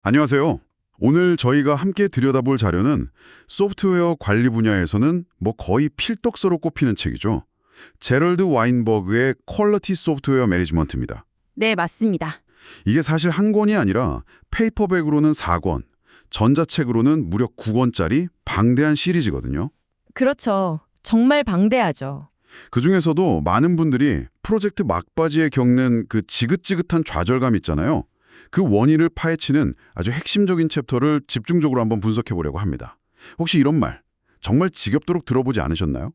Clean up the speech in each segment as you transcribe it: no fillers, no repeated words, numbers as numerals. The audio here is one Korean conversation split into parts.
안녕하세요. 오늘 저희가 함께 들여다볼 자료는 소프트웨어 관리 분야에서는 거의 필독서로 꼽히는 책이죠. 제럴드 와인버그의 퀄리티 소프트웨어 매니지먼트입니다. 네, 맞습니다. 이게 사실 한 권이 아니라 페이퍼백으로는 4권, 전자책으로는 무려 9권짜리 방대한 시리즈거든요. 그렇죠. 정말 방대하죠. 그중에서도 많은 분들이 프로젝트 막바지에 겪는 그 지긋지긋한 좌절감 있잖아요. 그 원인을 파헤치는 아주 핵심적인 챕터를 집중적으로 한번 분석해 보려고 합니다. 혹시 이런 말 정말 지겹도록 들어보지 않으셨나요?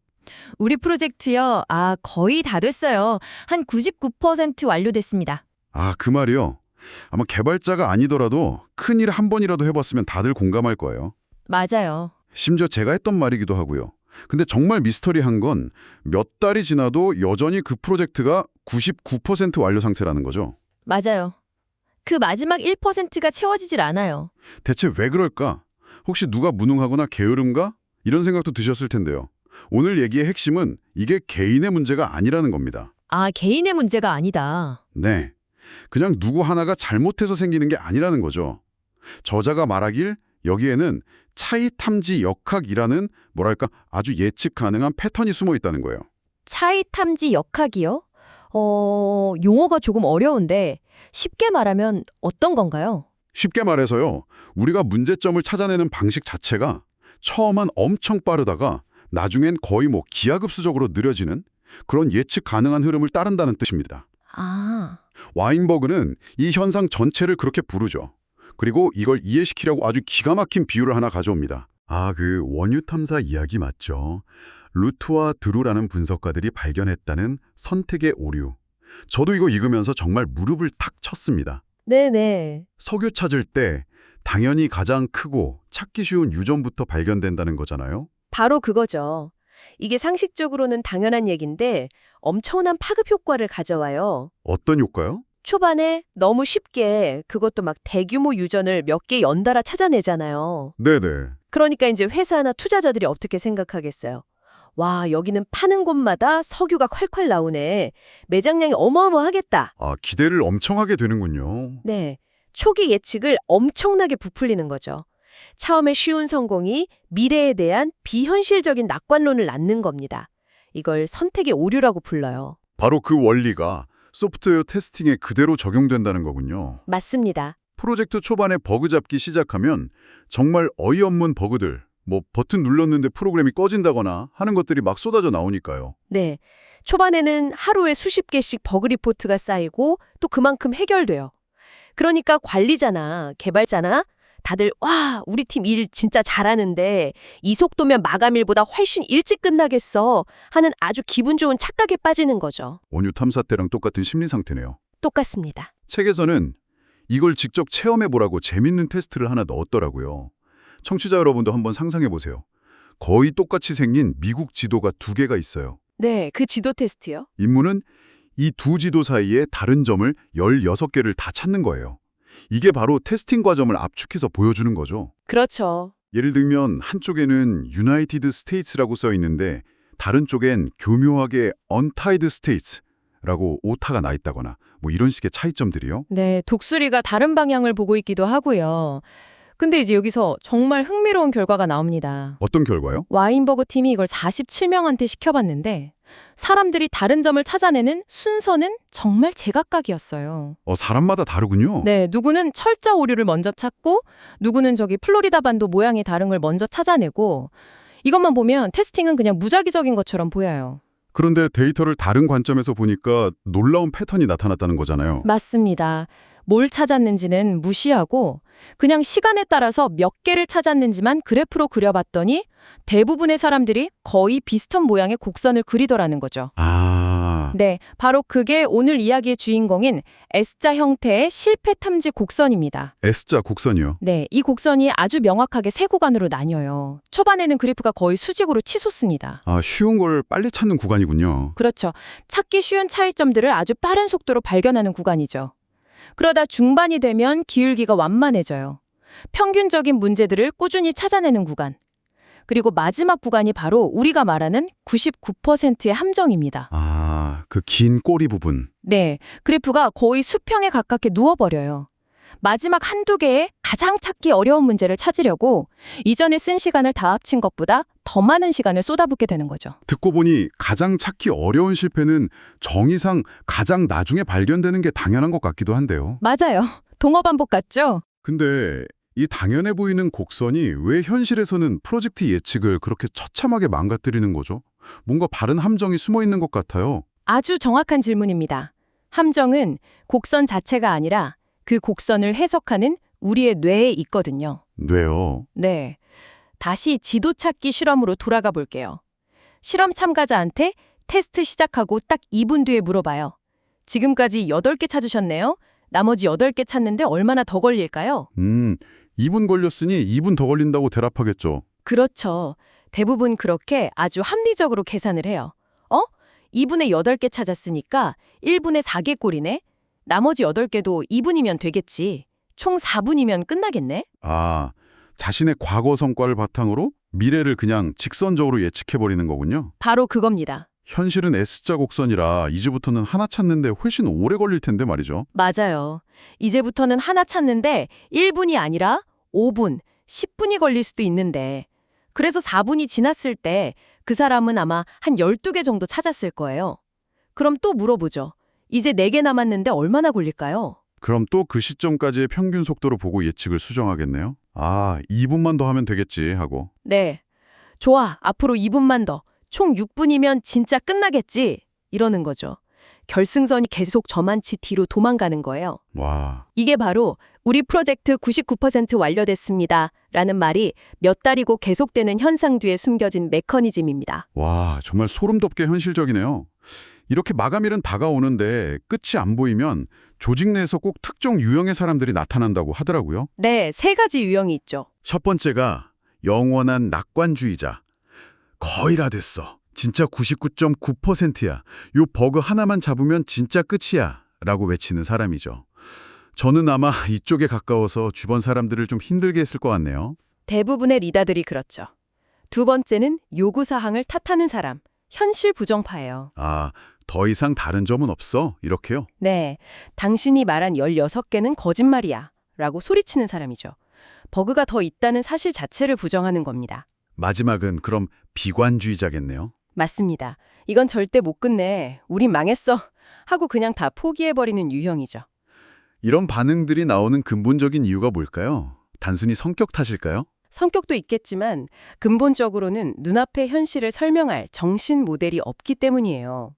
우리 프로젝트요. 거의 다 됐어요. 한 99% 완료됐습니다. 그 말이요. 아마 개발자가 아니더라도 큰일 한 번이라도 해봤으면 다들 공감할 거예요. 맞아요. 심지어 제가 했던 말이기도 하고요. 근데 정말 미스터리한 건 몇 달이 지나도 여전히 그 프로젝트가 99% 완료 상태라는 거죠. 맞아요. 그 마지막 1%가 채워지질 않아요. 대체 왜 그럴까? 혹시 누가 무능하거나 게으름가? 이런 생각도 드셨을 텐데요. 오늘 얘기의 핵심은 이게 개인의 문제가 아니라는 겁니다. 개인의 문제가 아니다. 네. 그냥 누구 하나가 잘못해서 생기는 게 아니라는 거죠. 저자가 말하길 여기에는 차이 탐지 역학이라는 아주 예측 가능한 패턴이 숨어 있다는 거예요. 차이 탐지 역학이요? 용어가 조금 어려운데 쉽게 말하면 어떤 건가요? 쉽게 말해서요. 우리가 문제점을 찾아내는 방식 자체가 처음엔 엄청 빠르다가 나중엔 거의 기하급수적으로 느려지는 그런 예측 가능한 흐름을 따른다는 뜻입니다. 와인버그는 이 현상 전체를 그렇게 부르죠. 그리고 이걸 이해시키려고 아주 기가 막힌 비유를 하나 가져옵니다. 그 원유 탐사 이야기 맞죠? 루트와 드루라는 분석가들이 발견했다는 선택의 오류. 저도 이거 읽으면서 정말 무릎을 탁 쳤습니다. 네네. 석유 찾을 때 당연히 가장 크고 찾기 쉬운 유전부터 발견된다는 거잖아요. 바로 그거죠. 이게 상식적으로는 당연한 얘기인데 엄청난 파급 효과를 가져와요. 어떤 효과요? 초반에 너무 쉽게 그것도 막 대규모 유전을 몇 개 연달아 찾아내잖아요. 네네. 그러니까 이제 회사나 투자자들이 어떻게 생각하겠어요? 와, 여기는 파는 곳마다 석유가 콸콸 나오네. 매장량이 어마어마하겠다. 기대를 엄청 하게 되는군요. 네, 초기 예측을 엄청나게 부풀리는 거죠. 처음에 쉬운 성공이 미래에 대한 비현실적인 낙관론을 낳는 겁니다. 이걸 선택의 오류라고 불러요. 바로 그 원리가 소프트웨어 테스팅에 그대로 적용된다는 거군요. 맞습니다. 프로젝트 초반에 버그 잡기 시작하면 정말 어이없는 버그들, 버튼 눌렀는데 프로그램이 꺼진다거나 하는 것들이 막 쏟아져 나오니까요. 네, 초반에는 하루에 수십 개씩 버그 리포트가 쌓이고 또 그만큼 해결돼요. 그러니까 관리자나 개발자나 다들 와, 우리 팀 일 진짜 잘하는데 이 속도면 마감일보다 훨씬 일찍 끝나겠어 하는 아주 기분 좋은 착각에 빠지는 거죠. 원유 탐사 때랑 똑같은 심리 상태네요. 똑같습니다. 책에서는 이걸 직접 체험해보라고 재밌는 테스트를 하나 넣었더라고요. 청취자 여러분도 한번 상상해보세요. 거의 똑같이 생긴 미국 지도가 2개가 있어요. 네, 그 지도 테스트요. 임무는 이 두 지도 사이에 다른 점을 16개를 다 찾는 거예요. 이게 바로 테스팅 과정을 압축해서 보여주는 거죠. 그렇죠. 예를 들면 한쪽에는 유나이티드 스테이츠라고 써 있는데 다른 쪽엔 교묘하게 언타이드 스테이츠라고 오타가 나 있다거나 이런 식의 차이점들이요. 네, 독수리가 다른 방향을 보고 있기도 하고요. 근데 이제 여기서 정말 흥미로운 결과가 나옵니다. 어떤 결과요? 와인버그 팀이 이걸 47명한테 시켜봤는데 사람들이 다른 점을 찾아내는 순서는 정말 제각각이었어요. 사람마다 다르군요. 네, 누구는 철자 오류를 먼저 찾고 누구는 저기 플로리다 반도 모양이 다른 걸 먼저 찾아내고 이것만 보면 테스팅은 그냥 무작위적인 것처럼 보여요. 그런데 데이터를 다른 관점에서 보니까 놀라운 패턴이 나타났다는 거잖아요. 맞습니다. 뭘 찾았는지는 무시하고 그냥 시간에 따라서 몇 개를 찾았는지만 그래프로 그려봤더니 대부분의 사람들이 거의 비슷한 모양의 곡선을 그리더라는 거죠. 네, 바로 그게 오늘 이야기의 주인공인 S자 형태의 실패 탐지 곡선입니다. S자 곡선이요? 네, 이 곡선이 아주 명확하게 세 구간으로 나뉘어요. 초반에는 그래프가 거의 수직으로 치솟습니다. 쉬운 걸 빨리 찾는 구간이군요. 그렇죠. 찾기 쉬운 차이점들을 아주 빠른 속도로 발견하는 구간이죠. 그러다 중반이 되면 기울기가 완만해져요. 평균적인 문제들을 꾸준히 찾아내는 구간. 그리고 마지막 구간이 바로 우리가 말하는 99%의 함정입니다. 그 긴 꼬리 부분. 네, 그래프가 거의 수평에 가깝게 누워버려요. 마지막 한두 개의 가장 찾기 어려운 문제를 찾으려고 이전에 쓴 시간을 다 합친 것보다 더 많은 시간을 쏟아붓게 되는 거죠. 듣고 보니 가장 찾기 어려운 실패는 정의상 가장 나중에 발견되는 게 당연한 것 같기도 한데요. 맞아요. 동어 반복 같죠? 근데 이 당연해 보이는 곡선이 왜 현실에서는 프로젝트 예측을 그렇게 처참하게 망가뜨리는 거죠? 뭔가 바른 함정이 숨어 있는 것 같아요. 아주 정확한 질문입니다. 함정은 곡선 자체가 아니라 그 곡선을 해석하는 우리의 뇌에 있거든요. 뇌요. 네. 다시 지도 찾기 실험으로 돌아가 볼게요. 실험 참가자한테 테스트 시작하고 딱 2분 뒤에 물어봐요. 지금까지 8개 찾으셨네요. 나머지 8개 찾는데 얼마나 더 걸릴까요? 2분 걸렸으니 2분 더 걸린다고 대답하겠죠. 그렇죠. 대부분 그렇게 아주 합리적으로 계산을 해요. 2분에 8개 찾았으니까 1분에 4개 꼴이네. 나머지 8개도 2분이면 되겠지. 총 4분이면 끝나겠네. 아, 자신의 과거 성과를 바탕으로 미래를 그냥 직선적으로 예측해버리는 거군요. 바로 그겁니다. 현실은 S자 곡선이라 이제부터는 하나 찾는데 훨씬 오래 걸릴 텐데 말이죠. 맞아요. 이제부터는 하나 찾는데 1분이 아니라 5분, 10분이 걸릴 수도 있는데 그래서 4분이 지났을 때 그 사람은 아마 한 12개 정도 찾았을 거예요. 그럼 또 물어보죠. 이제 4개 남았는데 얼마나 걸릴까요? 그럼 또 그 시점까지의 평균 속도를 보고 예측을 수정하겠네요. 아, 2분만 더 하면 되겠지 하고. 네. 좋아. 앞으로 2분만 더. 총 6분이면 진짜 끝나겠지. 이러는 거죠. 결승선이 계속 저만치 뒤로 도망가는 거예요. 와, 이게 바로 우리 프로젝트 99% 완료됐습니다. 라는 말이 몇 달이고 계속되는 현상 뒤에 숨겨진 메커니즘입니다. 와, 정말 소름 돋게 현실적이네요. 이렇게 마감일은 다가오는데 끝이 안 보이면 조직 내에서 꼭 특정 유형의 사람들이 나타난다고 하더라고요. 네, 3가지 유형이 있죠. 첫 번째가 영원한 낙관주의자. 거의 다 됐어. 진짜 99.9%야. 요 버그 하나만 잡으면 진짜 끝이야. 라고 외치는 사람이죠. 저는 아마 이쪽에 가까워서 주변 사람들을 좀 힘들게 했을 것 같네요. 대부분의 리더들이 그렇죠. 두 번째는 요구사항을 탓하는 사람, 현실 부정파예요. 아, 더 이상 다른 점은 없어? 이렇게요? 네, 당신이 말한 16개는 거짓말이야. 라고 소리치는 사람이죠. 버그가 더 있다는 사실 자체를 부정하는 겁니다. 마지막은 그럼 비관주의자겠네요. 맞습니다. 이건 절대 못 끝내. 우린 망했어. 하고 그냥 다 포기해버리는 유형이죠. 이런 반응들이 나오는 근본적인 이유가 뭘까요? 단순히 성격 탓일까요? 성격도 있겠지만 근본적으로는 눈앞의 현실을 설명할 정신 모델이 없기 때문이에요.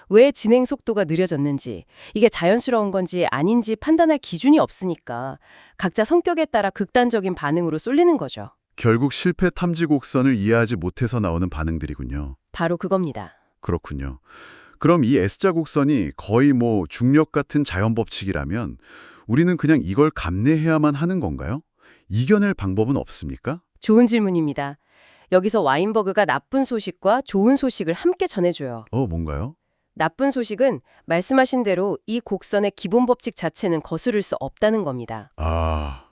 왜 진행 속도가 느려졌는지, 이게 자연스러운 건지 아닌지 판단할 기준이 없으니까 각자 성격에 따라 극단적인 반응으로 쏠리는 거죠. 결국 실패 탐지 곡선을 이해하지 못해서 나오는 반응들이군요. 바로 그겁니다. 그렇군요. 그럼 이 S자 곡선이 거의 중력 같은 자연 법칙이라면 우리는 그냥 이걸 감내해야만 하는 건가요? 이겨낼 방법은 없습니까? 좋은 질문입니다. 여기서 와인버그가 나쁜 소식과 좋은 소식을 함께 전해줘요. 뭔가요? 나쁜 소식은 말씀하신 대로 이 곡선의 기본 법칙 자체는 거스를 수 없다는 겁니다.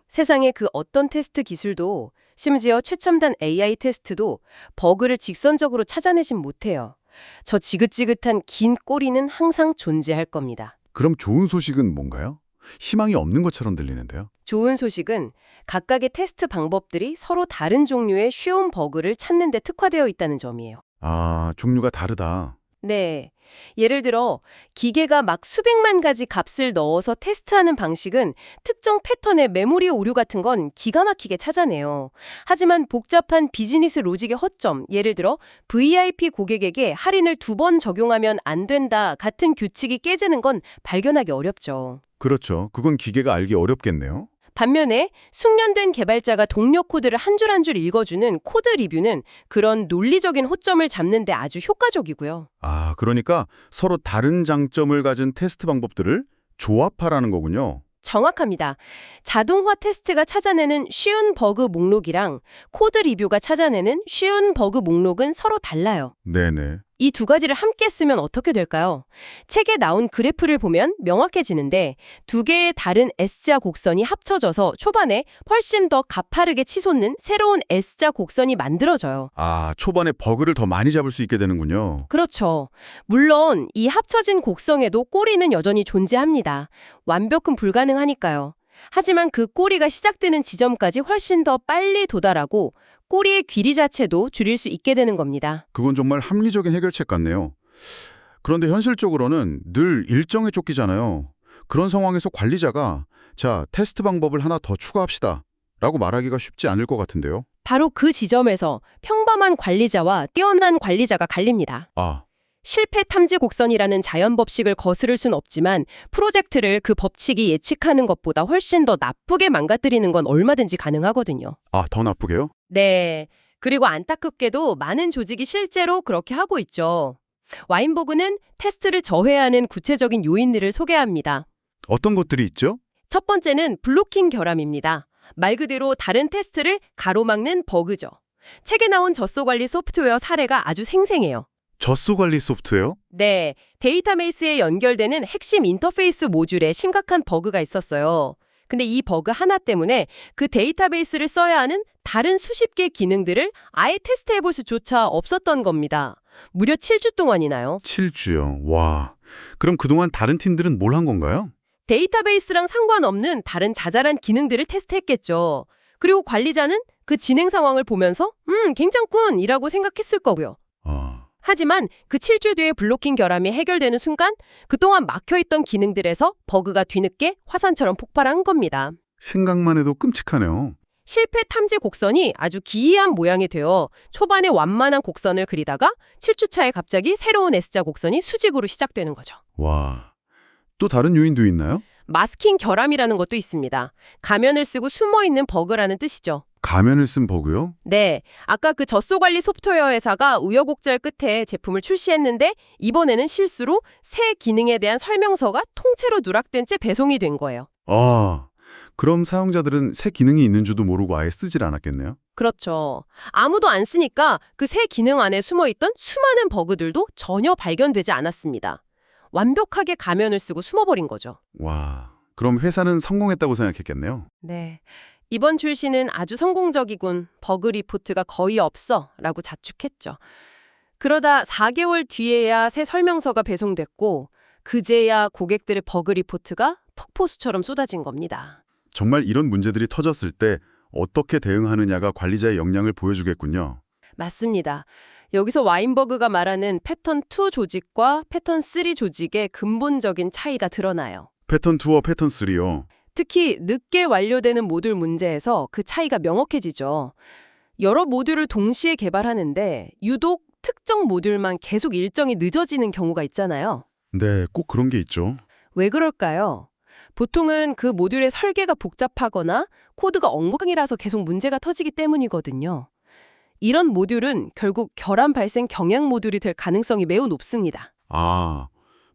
세상의 그 어떤 테스트 기술도 심지어 최첨단 AI 테스트도 버그를 직선적으로 찾아내진 못해요. 저 지긋지긋한 긴 꼬리는 항상 존재할 겁니다. 그럼 좋은 소식은 뭔가요? 희망이 없는 것처럼 들리는데요. 좋은 소식은 각각의 테스트 방법들이 서로 다른 종류의 쉬운 버그를 찾는 데 특화되어 있다는 점이에요. 종류가 다르다. 네. 예를 들어 기계가 막 수백만 가지 값을 넣어서 테스트하는 방식은 특정 패턴의 메모리 오류 같은 건 기가 막히게 찾아내요. 하지만 복잡한 비즈니스 로직의 허점, 예를 들어 VIP 고객에게 할인을 2번 적용하면 안 된다 같은 규칙이 깨지는 건 발견하기 어렵죠. 그렇죠. 그건 기계가 알기 어렵겠네요. 반면에 숙련된 개발자가 동료 코드를 한 줄 한 줄 읽어주는 코드 리뷰는 그런 논리적인 호점을 잡는 데 아주 효과적이고요. 그러니까 서로 다른 장점을 가진 테스트 방법들을 조합하라는 거군요. 정확합니다. 자동화 테스트가 찾아내는 쉬운 버그 목록이랑 코드 리뷰가 찾아내는 쉬운 버그 목록은 서로 달라요. 네네. 이 두 가지를 함께 쓰면 어떻게 될까요? 책에 나온 그래프를 보면 명확해지는데 두 개의 다른 S자 곡선이 합쳐져서 초반에 훨씬 더 가파르게 치솟는 새로운 S자 곡선이 만들어져요. 초반에 버그를 더 많이 잡을 수 있게 되는군요. 그렇죠. 물론 이 합쳐진 곡선에도 꼬리는 여전히 존재합니다. 완벽은 불가능하니까요. 하지만 그 꼬리가 시작되는 지점까지 훨씬 더 빨리 도달하고 꼬리의 길이 자체도 줄일 수 있게 되는 겁니다. 그건 정말 합리적인 해결책 같네요. 그런데 현실적으로는 늘 일정에 쫓기잖아요. 그런 상황에서 관리자가 자, 테스트 방법을 하나 더 추가합시다 라고 말하기가 쉽지 않을 것 같은데요. 바로 그 지점에서 평범한 관리자와 뛰어난 관리자가 갈립니다. 아, 실패 탐지 곡선이라는 자연 법칙을 거스를 순 없지만 프로젝트를 그 법칙이 예측하는 것보다 훨씬 더 나쁘게 망가뜨리는 건 얼마든지 가능하거든요. 더 나쁘게요? 네. 그리고 안타깝게도 많은 조직이 실제로 그렇게 하고 있죠. 와인버그는 테스트를 저해하는 구체적인 요인들을 소개합니다. 어떤 것들이 있죠? 첫 번째는 블로킹 결함입니다. 말 그대로 다른 테스트를 가로막는 버그죠. 책에 나온 젖소 관리 소프트웨어 사례가 아주 생생해요. 젖소 관리 소프트웨어? 네, 데이터베이스에 연결되는 핵심 인터페이스 모듈에 심각한 버그가 있었어요. 근데 이 버그 하나 때문에 그 데이터베이스를 써야 하는 다른 수십 개 기능들을 아예 테스트해볼 수조차 없었던 겁니다. 무려 7주 동안이나요. 7주요. 와. 그럼 그동안 다른 팀들은 뭘 한 건가요? 데이터베이스랑 상관없는 다른 자잘한 기능들을 테스트했겠죠. 그리고 관리자는 그 진행 상황을 보면서 괜찮군이라고 생각했을 거고요. 하지만 그 7주 뒤에 블로킹 결함이 해결되는 순간 그동안 막혀있던 기능들에서 버그가 뒤늦게 화산처럼 폭발한 겁니다. 생각만 해도 끔찍하네요. 실패 탐지 곡선이 아주 기이한 모양이 되어 초반에 완만한 곡선을 그리다가 7주 차에 갑자기 새로운 S자 곡선이 수직으로 시작되는 거죠. 와. 또 다른 요인도 있나요? 마스킹 결함이라는 것도 있습니다. 가면을 쓰고 숨어있는 버그라는 뜻이죠. 가면을 쓴 버그요? 네, 아까 그 젖소 관리 소프트웨어 회사가 우여곡절 끝에 제품을 출시했는데 이번에는 실수로 새 기능에 대한 설명서가 통째로 누락된 채 배송이 된 거예요. 그럼 사용자들은 새 기능이 있는 줄도 모르고 아예 쓰질 않았겠네요? 그렇죠. 아무도 안 쓰니까 그 새 기능 안에 숨어있던 수많은 버그들도 전혀 발견되지 않았습니다. 완벽하게 가면을 쓰고 숨어버린 거죠. 와, 그럼 회사는 성공했다고 생각했겠네요? 네. 이번 출시는 아주 성공적이군. 버그 리포트가 거의 없어. 라고 자축했죠. 그러다 4개월 뒤에야 새 설명서가 배송됐고 그제야 고객들의 버그 리포트가 폭포수처럼 쏟아진 겁니다. 정말 이런 문제들이 터졌을 때 어떻게 대응하느냐가 관리자의 역량을 보여주겠군요. 맞습니다. 여기서 와인버그가 말하는 패턴 2 조직과 패턴 3 조직의 근본적인 차이가 드러나요. 패턴 2와 패턴 3요. 특히 늦게 완료되는 모듈 문제에서 그 차이가 명확해지죠. 여러 모듈을 동시에 개발하는데 유독 특정 모듈만 계속 일정이 늦어지는 경우가 있잖아요. 네, 꼭 그런 게 있죠. 왜 그럴까요? 보통은 그 모듈의 설계가 복잡하거나 코드가 엉망이라서 계속 문제가 터지기 때문이거든요. 이런 모듈은 결국 결함 발생 경향 모듈이 될 가능성이 매우 높습니다.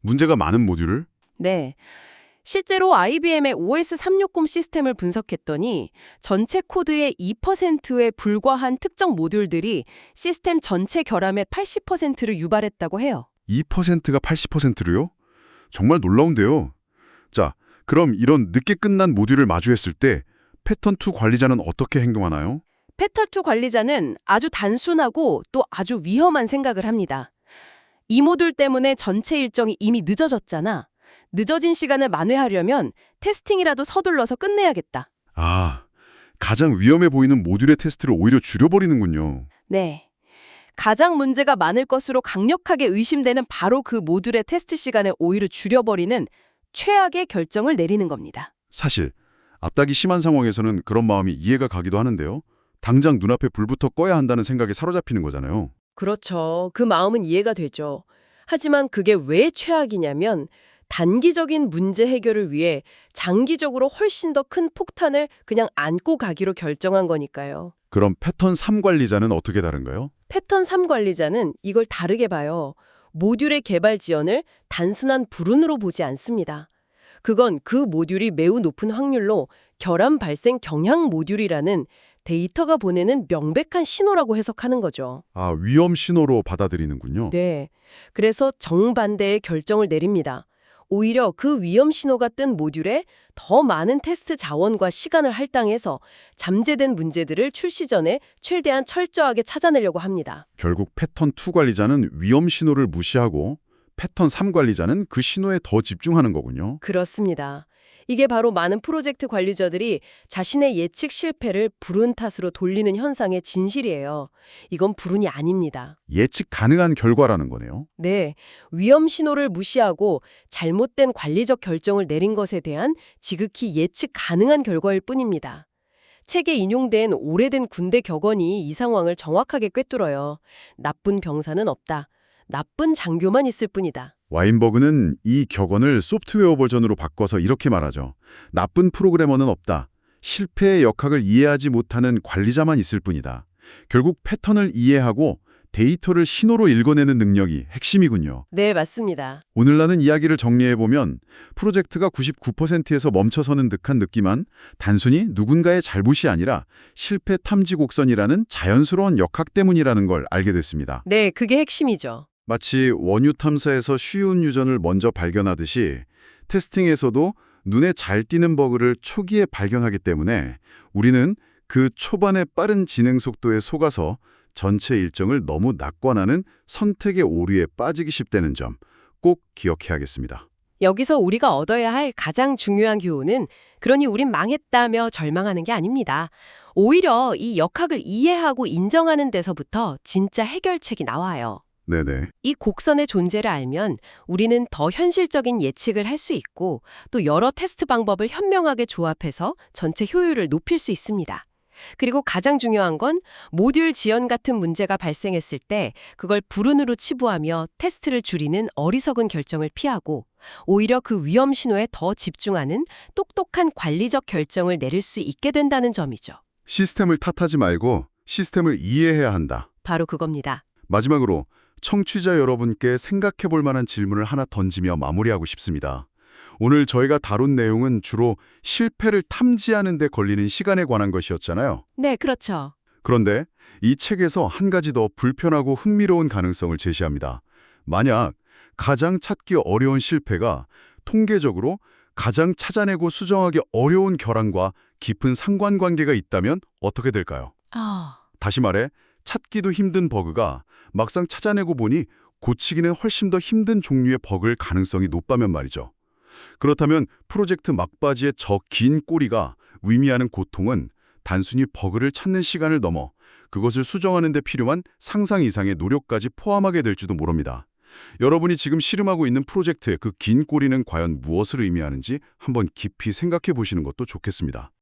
문제가 많은 모듈을? 네. 실제로 IBM의 OS360 시스템을 분석했더니 전체 코드의 2%에 불과한 특정 모듈들이 시스템 전체 결함의 80%를 유발했다고 해요. 2%가 80%로요? 정말 놀라운데요. 자, 그럼 이런 늦게 끝난 모듈을 마주했을 때 패턴 2 관리자는 어떻게 행동하나요? 패턴 2 관리자는 아주 단순하고 또 아주 위험한 생각을 합니다. 이 모듈 때문에 전체 일정이 이미 늦어졌잖아. 늦어진 시간을 만회하려면 테스팅이라도 서둘러서 끝내야겠다. 가장 위험해 보이는 모듈의 테스트를 오히려 줄여버리는군요. 네. 가장 문제가 많을 것으로 강력하게 의심되는 바로 그 모듈의 테스트 시간을 오히려 줄여버리는 최악의 결정을 내리는 겁니다. 사실 앞닥이 심한 상황에서는 그런 마음이 이해가 가기도 하는데요. 당장 눈앞에 불부터 꺼야 한다는 생각에 사로잡히는 거잖아요. 그렇죠. 그 마음은 이해가 되죠. 하지만 그게 왜 최악이냐면 단기적인 문제 해결을 위해 장기적으로 훨씬 더 큰 폭탄을 그냥 안고 가기로 결정한 거니까요. 그럼 패턴 3 관리자는 어떻게 다른가요? 패턴 3 관리자는 이걸 다르게 봐요. 모듈의 개발 지연을 단순한 불운으로 보지 않습니다. 그건 그 모듈이 매우 높은 확률로 결함 발생 경향 모듈이라는 데이터가 보내는 명백한 신호라고 해석하는 거죠. 위험 신호로 받아들이는군요. 네. 그래서 정반대의 결정을 내립니다. 오히려 그 위험 신호가 뜬 모듈에 더 많은 테스트 자원과 시간을 할당해서 잠재된 문제들을 출시 전에 최대한 철저하게 찾아내려고 합니다. 결국 패턴 2 관리자는 위험 신호를 무시하고 패턴 3 관리자는 그 신호에 더 집중하는 거군요. 그렇습니다. 이게 바로 많은 프로젝트 관리자들이 자신의 예측 실패를 불운 탓으로 돌리는 현상의 진실이에요. 이건 불운이 아닙니다. 예측 가능한 결과라는 거네요. 네, 위험 신호를 무시하고 잘못된 관리적 결정을 내린 것에 대한 지극히 예측 가능한 결과일 뿐입니다. 책에 인용된 오래된 군대 격언이 이 상황을 정확하게 꿰뚫어요. 나쁜 병사는 없다. 나쁜 장교만 있을 뿐이다. 와인버그는 이 격언을 소프트웨어 버전으로 바꿔서 이렇게 말하죠. 나쁜 프로그래머는 없다. 실패의 역학을 이해하지 못하는 관리자만 있을 뿐이다. 결국 패턴을 이해하고 데이터를 신호로 읽어내는 능력이 핵심이군요. 네, 맞습니다. 오늘 나눈 이야기를 정리해보면 프로젝트가 99%에서 멈춰서는 듯한 느낌만 단순히 누군가의 잘못이 아니라 실패 탐지 곡선이라는 자연스러운 역학 때문이라는 걸 알게 됐습니다. 네, 그게 핵심이죠. 마치 원유 탐사에서 쉬운 유전을 먼저 발견하듯이 테스팅에서도 눈에 잘 띄는 버그를 초기에 발견하기 때문에 우리는 그 초반의 빠른 진행 속도에 속아서 전체 일정을 너무 낙관하는 선택의 오류에 빠지기 쉽다는 점 꼭 기억해야겠습니다. 여기서 우리가 얻어야 할 가장 중요한 교훈은 그러니 우린 망했다며 절망하는 게 아닙니다. 오히려 이 역학을 이해하고 인정하는 데서부터 진짜 해결책이 나와요. 네네. 이 곡선의 존재를 알면 우리는 더 현실적인 예측을 할 수 있고 또 여러 테스트 방법을 현명하게 조합해서 전체 효율을 높일 수 있습니다. 그리고 가장 중요한 건 모듈 지연 같은 문제가 발생했을 때 그걸 불운으로 치부하며 테스트를 줄이는 어리석은 결정을 피하고 오히려 그 위험 신호에 더 집중하는 똑똑한 관리적 결정을 내릴 수 있게 된다는 점이죠. 시스템을 탓하지 말고 시스템을 이해해야 한다. 바로 그겁니다. 마지막으로 청취자 여러분께 생각해 볼 만한 질문을 하나 던지며 마무리하고 싶습니다. 오늘 저희가 다룬 내용은 주로 실패를 탐지하는 데 걸리는 시간에 관한 것이었잖아요. 네, 그렇죠. 그런데 이 책에서 한 가지 더 불편하고 흥미로운 가능성을 제시합니다. 만약 가장 찾기 어려운 실패가 통계적으로 가장 찾아내고 수정하기 어려운 결함과 깊은 상관관계가 있다면 어떻게 될까요? 다시 말해 찾기도 힘든 버그가 막상 찾아내고 보니 고치기는 훨씬 더 힘든 종류의 버그일 가능성이 높다면 말이죠. 그렇다면 프로젝트 막바지의 저 긴 꼬리가 의미하는 고통은 단순히 버그를 찾는 시간을 넘어 그것을 수정하는 데 필요한 상상 이상의 노력까지 포함하게 될지도 모릅니다. 여러분이 지금 씨름하고 있는 프로젝트의 그 긴 꼬리는 과연 무엇을 의미하는지 한번 깊이 생각해 보시는 것도 좋겠습니다.